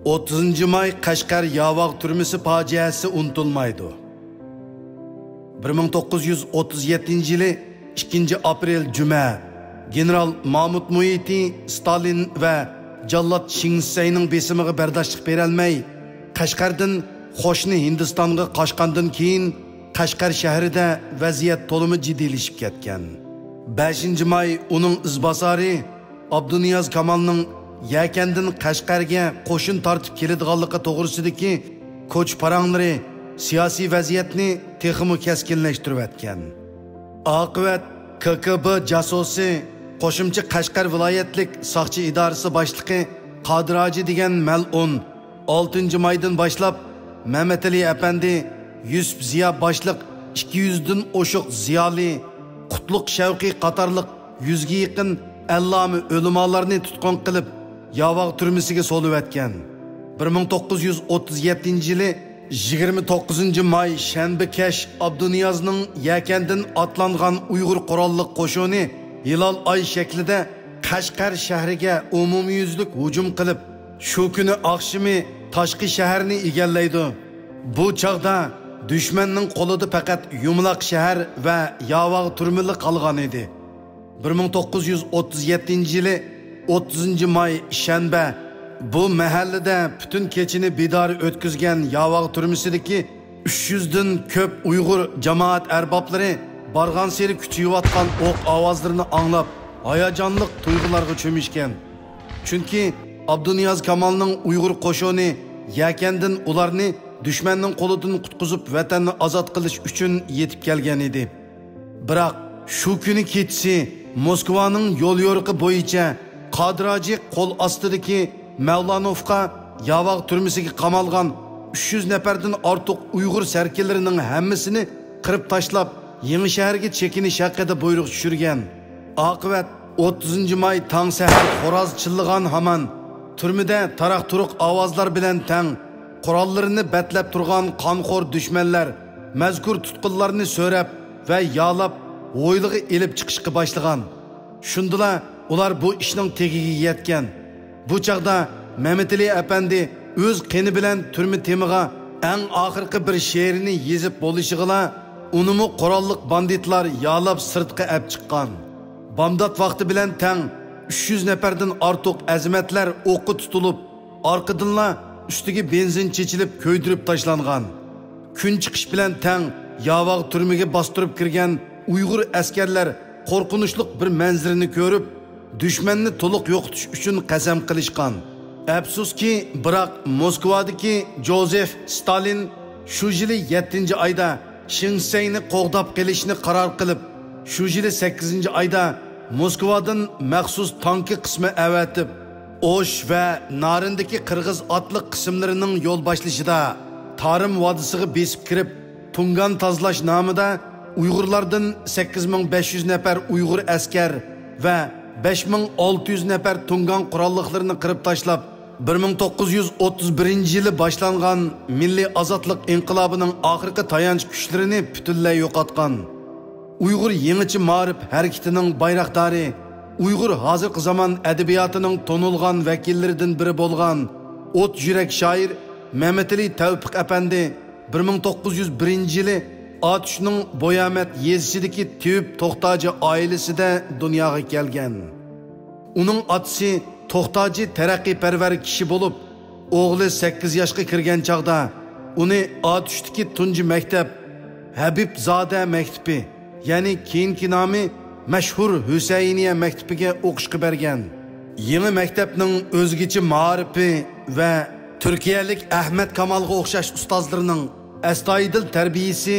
30 may Qashqar Yavaq turmisi fojiasi unutilmaydi. 1937 yılı 2 aprel Cuma General Mahmud Muhiti Stalin ve Jallat Shinseyning besimiga bardoshlik berolmay Qashqardan qo'shni Hindistonga qochgandan keyin Qashqar shahrida vaziyat to'limi jiddiylashib ketgan. 5 may uning izbosari Abduniyaz Kamalning Yakandan Qashqarga qo'shin tortib keladiganligi to'g'risidagi ko'ch paranglari siyosiy vaziyatni texmi keskinlashtirib atgan. Oqibat KGB jasusi qo'shimcha Qashqar viloyatlik soqchi idorasi boshlig'i Qodiraji degan mal'un 6 maydan boshlab Mehmet Ali Efendi, Yusuf Ziya boshliq 200 dan oshiq ziyoli, Qutlug' Shavqi qatorliq 100 ga yaqin allami o'limalarni tutqun qilib Yavaq turmisiga solib atgan. 1937 yılı 29 may shanba kesh Abduniyazning Yakandan atlangan Uyg'ur qurolliq qo'shini hilal ay shaklida Qashqar shahriga umumiyuzlik hujum qilib, shu kuni oqshimi tashqi shaharni egallaydi. Bu chaqda dushmanning qo'lida faqat Yumloq shahar va Yavaq turmili qolgan edi. 1937 yılı 30 may shanba bu mahallada bütün kechini bidor o'tkazgan Yavaq turmisidagi 300 dan ko'p Uyg'ur jamoat arboblari bargan seri kuchayotgan o'q ovozlarini anglab hayajonli tuyg'ularga cho'mishgan. Chunki Abduniyaz Kamalning Uyg'ur qo'shini Yakandan ularni dushmanning qo'lidan qutqizib vatanni ozod qilish uchun yetib kelgan edi. Biroq shu kuni kechsi Moskvaning yo'l yo'riqi bo'yicha Qodiraji qo'l ostidagi Mavlanovga Yavaq turmisiga qamalgan 300 nafardan ortiq Uyg'ur sarkillarining hammasini qirib tashlab, Yangi shaharga chekinish haqida buyruq tushirgan. Oqibat 30 may tong sahar xo'roz chillagan hamon turmida taraq-turuq ovozlar bilan tang qurollarini batlab turgan qonxo'r dushmanlar mazkur tutqunlarni so'rab va yolab o'ylig'i elib chiqishga boshlagan. Shundala ular bu ishning tegiga yetgan. Bu chaqda Mehmet Ali Efendi o'z qeni bilan turma temiga eng oxirgi bir she'rini yezib bo'lishig'ila unimi qurolliq banditlar yolab sirtqa olib chiqqan. Bomdod vaqti bilan tang 300 nafardan ortiq azimatlar o'qqa tutilib, orqadanla ustiga benzin chechilib ko'ydirib tashlangan. Kun chiqish bilan tang Yavaq turmiga bostirib kirgan Uyg'ur askarlar qo'rqinchli bir manzarani ko'rib, dushmanni to'liq yo'qotish uchun qasam qilishgan. Afsuski, biroq Moskvadagi Jozef Stalin shu yili 7 oyda Shinseyni qo'g'dab kelishni qaror qilib, shu yili 8 oyda Moskvadan maxsus tanki qismi avatib, Osh va Narindagi qirg'iz otliq qismlarining yo'l boshlashida Tarim vodisiga besib kirib, Tungan tozlash nomida Uyg'urlardan 8500 nafar Uyg'ur askar va 5600 nafar Tungan qurolliqlarini qirib tashlab, 1931 yılı boshlangan Milliy ozodlik inqilobining oxirgi tayanch kuchlarini butunlay yo'qotgan. Uyg'ur yangicha ma'rif harakatining bayroqdori, Uyg'ur hozirgi zamon adabiyotining tonilgan vakillaridan biri bo'lgan o't yurak shoir Mehmet Ali Tevfik Efendi 1901 yılı Atuşning Boyamat yezisidagi Tevip To'xtaji oilasida dunyoga kelgan. Uning otasi To'xtaji taraqqiyparvar kishi bo'lib, o'g'li 8 yoshga kirgan chaqda uni Atushdagi tunji maktab Habib Zoda maktabi, ya'ni keyingi nomi mashhur Husayniya maktabiga o'qishga bergan. Yangi maktabning o'zgacha ma'rifi va turkiyalik Ahmad Kamalga o'xshash ustozlarining astoydil tarbiyasi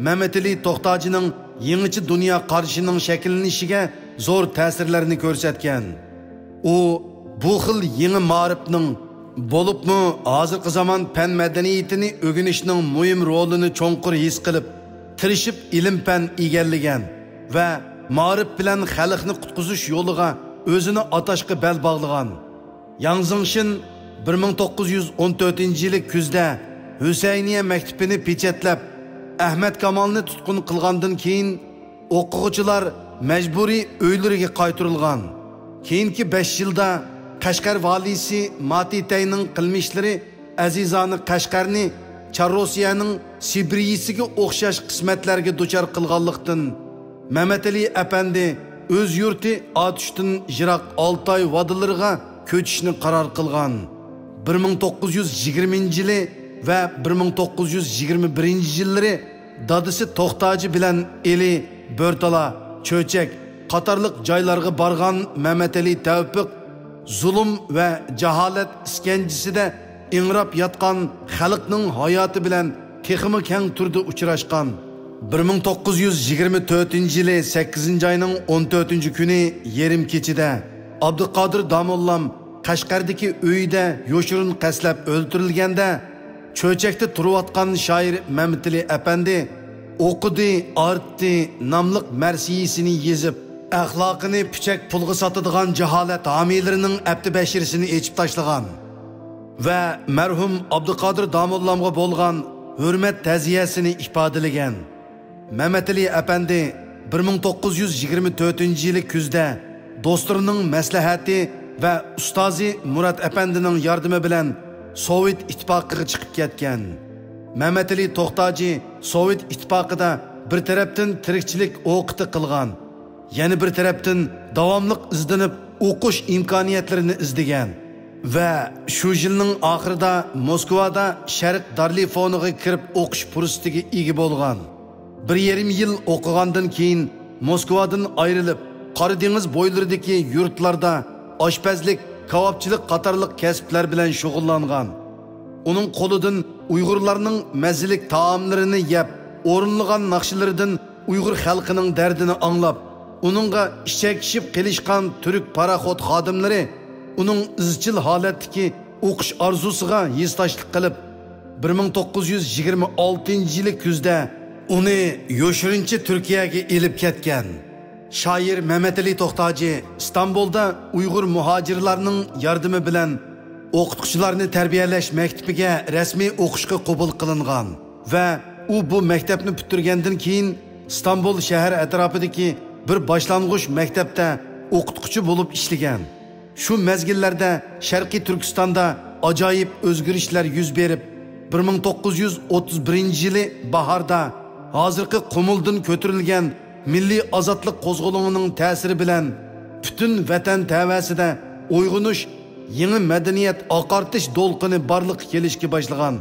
Mehmet Ali To'xtajining yangicha dunyo qarishining shakllanishiga zo'r ta'sirlarni ko'rsatgan. U bu xil yangi ma'rifning bo'libmi hozirgi zamon fan madaniyatini o'rganishning muhim rolini cho'nqur his qilib, tirishib ilm-fan egallagan va ma'rif bilan xalqni qutqizish yo'liga o'zini atashga bel bog'lagan. Yang Zingshin 1914 yili kuzda Husayniya maktabini pechatlab Ahmad Kamalni tutqun qilgandan keyin o'quvchilar majburiy uylariga qaytarilgan. Keyingi 5 yilda Qashqar valisi Matitayning qilmishlari Azizani Qashqarni Charrosiyaning Sibiriyasiga o'xshash qismatlarga duchor qilganlikdan Mehmet Ali Efendi o'z yurti Atishdan yiroq Altay vodilariga ko'chishni qaror qilgan. 1920-yili va 1921-yillari dadisi To'xtaji bilan Eli, Bo'rtala, Cho'chak qatorliq joylarga borgan Mehmet Ali Tevfik zulm va jaholat iskanjisida ingrab yotgan xalqning hayoti bilan texmi keng turda uchrashgan. 1924-yili 8-oyning 14-kuni yarim kechida Abduqodir Domollam Qashqardagi uyida yoshirin qaslab o'ldirilganda Cho'chakda turayotgan shoir Mehmet Ali Efendi o'qidi, artdi nomliq marsiyasini yezib, axloqini pichak pulga sotadigan jaholat homilarining abdi bashirisini echib tashlagan va marhum Abduqodir Domollamga bo'lgan hurmat ta'ziyasini ifodalagan. Mehmet Ali Efendi 1924-yili kuzda do'stlarining maslahati va ustozi Murat Efendining yordami bilan Sovet ittifoqiga chiqib ketgan. Mehmet Ali To'xtaji Sovet ittifoqida bir tarafdan tirikchilik o'qiti qilgan, yana bir tarafdan davomli izlanib o'qish imkoniyatlarini izlagan va shu yilning oxirida Moskvada Sharq Darlifoniga kirib o'qish fursatiga ega bo'lgan. 1,5 yil o'qigandan keyin Moskvadan ayrilib, Qora dengiz bo'ylaridagi yurtlarda oshpazlik, kavobchilik qatorliq kasblar bilan shug'ullangan. Uning qo'lidan Uyg'urlarning mazzilik taomlarini yeb, o'rinlagan naqshlaridan Uyg'ur xalqining dardini anglab, uningga ishchakishib qilishgan turk paraxod xodimlari uning izchil holatdagi o'qish orzusiga yeztashlik qilib 1926-yili kuzda uni yoshirincha Turkiyaga elib ketgan. Shoir Mehmet Ali To'xtaji Istanbulda Uyg'ur muhojirlarning yordami bilan o'qituvchilarni tarbiyalash maktabiga rasmiy o'qishga qabul qilingan va u bu maktabni bitirgandan keyin Istanbul shahar atrofidagi bir boshlang'ich maktabda o'qituvchi bo'lib ishlagan. Shu mezgillarda Sharqiy Turkistonda ajoyib o'zgarishlar yuz berib, 1931-yili bahorda hozirgi Qumuldan ko'tarilgan milliy ozodlik qo'zg'olonining ta'siri bilan butun vatan tavasida uyg'unish, yangi madaniyat oqartish to'lqini barliq kelishga boshlagan.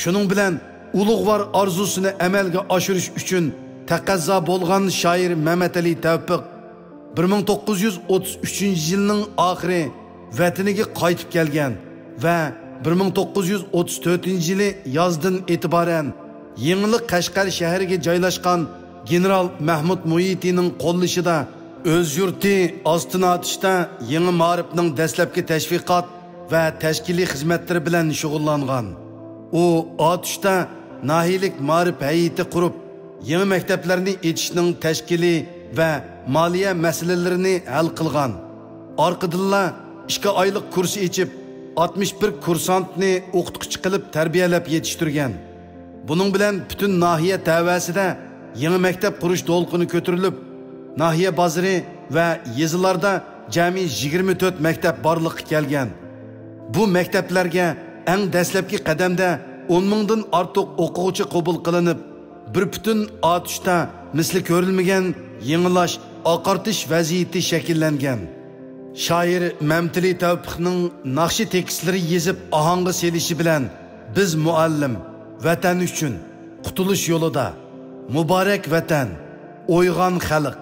Shuning bilan ulug'vor orzusini amalga oshirish uchun taqazzo bo'lgan shoir Mehmet Ali Tevfik 1933-yilning oxiri vataniga qaytib kelgan va 1934-yili yozdan e'tiboran Yengli Qashqar shahriga joylashgan General Mahmud Muhitining qo'llashida o'z yurti ostini otishda yangi ma'rifning dastlabki tashviqot va tashkiliy xizmatlari bilan shug'ullangan. U otishda nahiylik ma'rif hay'ati qurib, yangi maktablarni etishning tashkiliy va moliya masalalarini hal qilgan. Orqadilla 2 oylik kurs ichib 61 kursantni o'qituvchi qilib tarbiyalab yetishtirgan. Buning bilan butun nahiya tavasida yangi maktab qurish to'lqini ko'tarilib, nahiya bozori va yezilarda jami 24 maktab borliqqa kelgan. Bu maktablarga eng dastlabki qadamda 10 mingdan ortiq o'quvchi qabul qilinib, bir butun otishda misli ko'rilmagan yangilash, oqartish vaziyati shakllangan. Shoir Mehmet Ali Tevfikning naqshi tekstlari yezib ohangga selishi bilan biz muallim vatan uchun qutulish yo'lida muborak vatan, o'yg'on xalq,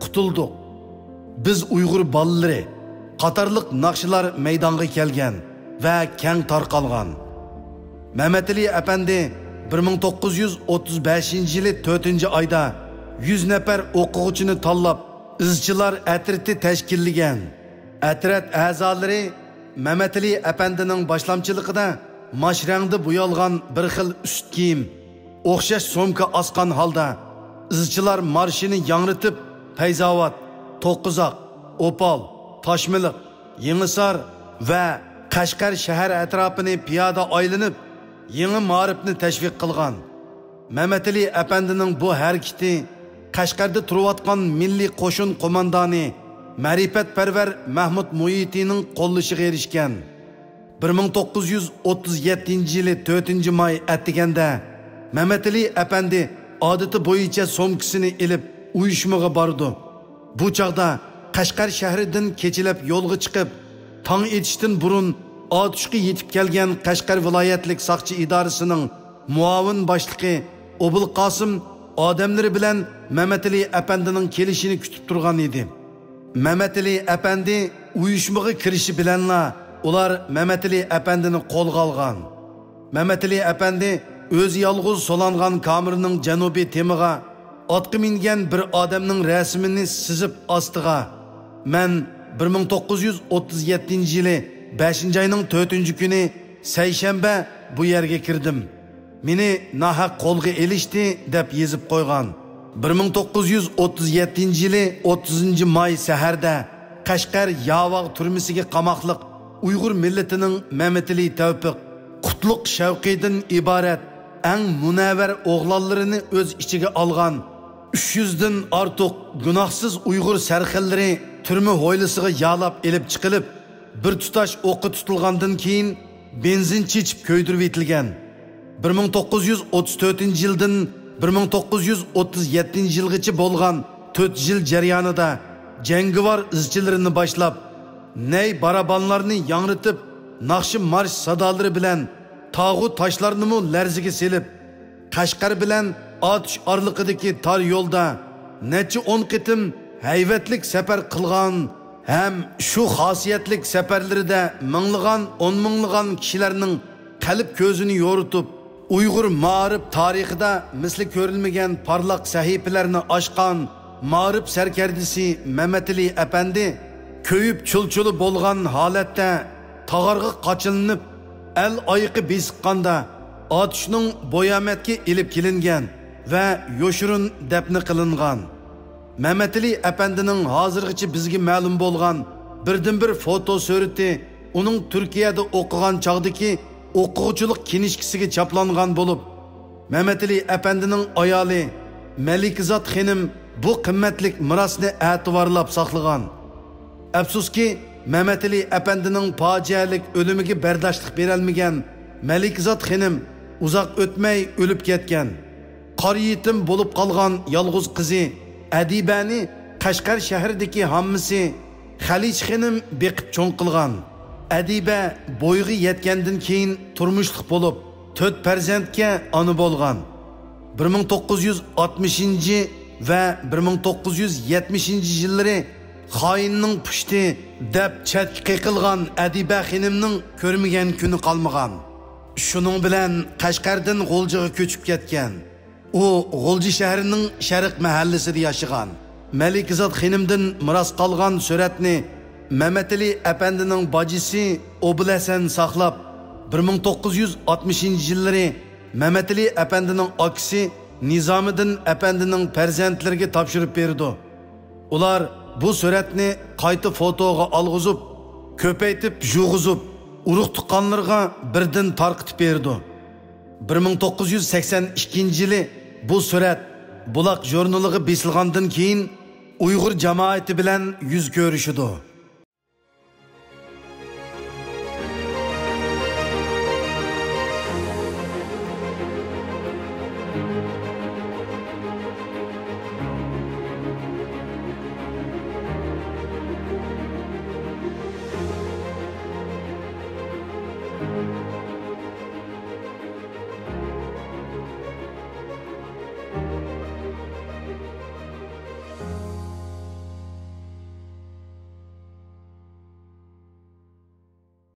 qutuldik. Biz Uyg'ur bolalari qatorliq naqshlar maydonga kelgan va keng tarqalgan. Mehmet Ali Efendi 1935-yili 4-oyda 100 nafar o'quvchini tanlab, izchilar atriti tashkillagan. Atrat a'zolari Mehmet Ali Efendining boshlamchiligida mashrangda bo'yalgan bir xil ust kiyim, o'xshash so'mka osgan holda izchilar marshini yangritib, Payzavot, To'qqizoq, Opal, Toshmiliq, Yangisar va Qashqar shahar atrofini piyoda aylanib, yangi ma'rifni tashviq qilgan. Mehmet Ali Efendining bu harakati Qashqarda turayotgan milliy qo'shin qo'mondoni ma'rifatparvar Mahmud Muhitining qo'llashiga erishgan. 1937-yili 4-may atiganda Mamatali apandi odati bo'yicha somkisini ilib uyushmaga bordi. Bu chaqda Qashqar shahridan kechilab yo'lga chiqib, tong etishdan burun otishga yetib kelgan Qashqar viloyatlik soqchi idorasining muavin boshlig'i Obul Qosim odamlari bilan Mamatali apandining kelishini kutib turgan edi. Mamatali apandi uyushmaga kirishi bilanla ular Mamatali apandini qo'lga olgan. Mamatali apandi o'zi yolg'iz solangan kamerining janubiy temiga otqa mingan bir odamning rasmini sizib ostiga men 1937-yili 5-oyning 4-kuni Sayshanba bu yerga kirdim. Meni nahaq qo'lga elishdi deb yezib qo'ygan. 1937-yili 30-may saharda Qashqar Yavog' turmisiga qamoqliq Uyg'ur millatining Mamatali Tavfiq Qutluq Shavqidan iborat eng munavvar o'g'lonlarini o'z ichiga olgan 300 dan ortiq gunohsiz Uyg'ur sarxillari turma ho'ylisiga yalab elib chiqilib, bir tutash o'qi tutilgandan keyin benzin chechib ko'ydirib etilgan. 1934-yildan 1937-yilgacha bo'lgan 4 yil jarayonida jangovar izchilarini boshlab, ney barabanlarni yangritib, naqshi marsh sadolari bilan tog'u toshlarni mu larziga selib, Qashqar bilan otish orliqidagi tor yo'lda necha 10 qitim hayvatlik safar qilgan, ham shu xosiyatlik safarlarida minglagan, 10 minglagan kishilarning qalb ko'zini yo'ritib, Uyg'ur ma'rif tarixida misli ko'rilmagan parlaq sahifalarni ochgan ma'rif sarkardisi Mamatali apandi ko'yib chulchuli bo'lgan holatda tog'arga qochilinib, el oyiqi besiqqanda otishning bo'yamatga ilib kelingan va yo'shirin dafni qilingan. Mamatali apandining hozirgacha bizga ma'lum bo'lgan birdan-bir foto surati uning Turkiyada o'qigan chog'dagi o'quvchilik kinishkisiga chaplangan bo'lib, Mamatali apandining ayoli Malikzod xonim bu qimmatlik mirosni e'tiborlab saqlagan. Afsuski, Mamatali apandining fojialik o'limiga bardoshlik berolmagan Malikzod xonim uzoq o'tmay o'lib ketgan. Qor yetim bo'lib qolgan yolg'iz qizi Adibani Qashqar shahridagi hammasi Xalij xonim beqib cho'ng qilgan. Adiba bo'yga yetgandan keyin turmushliq bo'lib, 4 farzandga ona bo'lgan. 1960 va 1970 yillari xoinning pushti deb chatga qilgan Adiba xonimning ko'rmagan kuni qolmagan. Shuning bilan Qashqardan G'o'ljiga ko'chib ketgan. U G'o'lji shahrining sharq mahallasida yashagan. Malikzod xonimdan miros qolgan suratni Mamatali apandining bajisi Obulasan saqlab, 1960-yillari Mamatali apandining akisi Nizomiddin apandining farzandlariga topshirib berdi. Ular bu suratni qayta fotoga olg'izib, ko'paytib, yug'izib, urug' tuqqanlarga birdan tarqitib berdi. 1982-yili bu surat Buloq jurnaliga besilgandan keyin Uyg'ur jamoati bilan yuz ko'rishdi.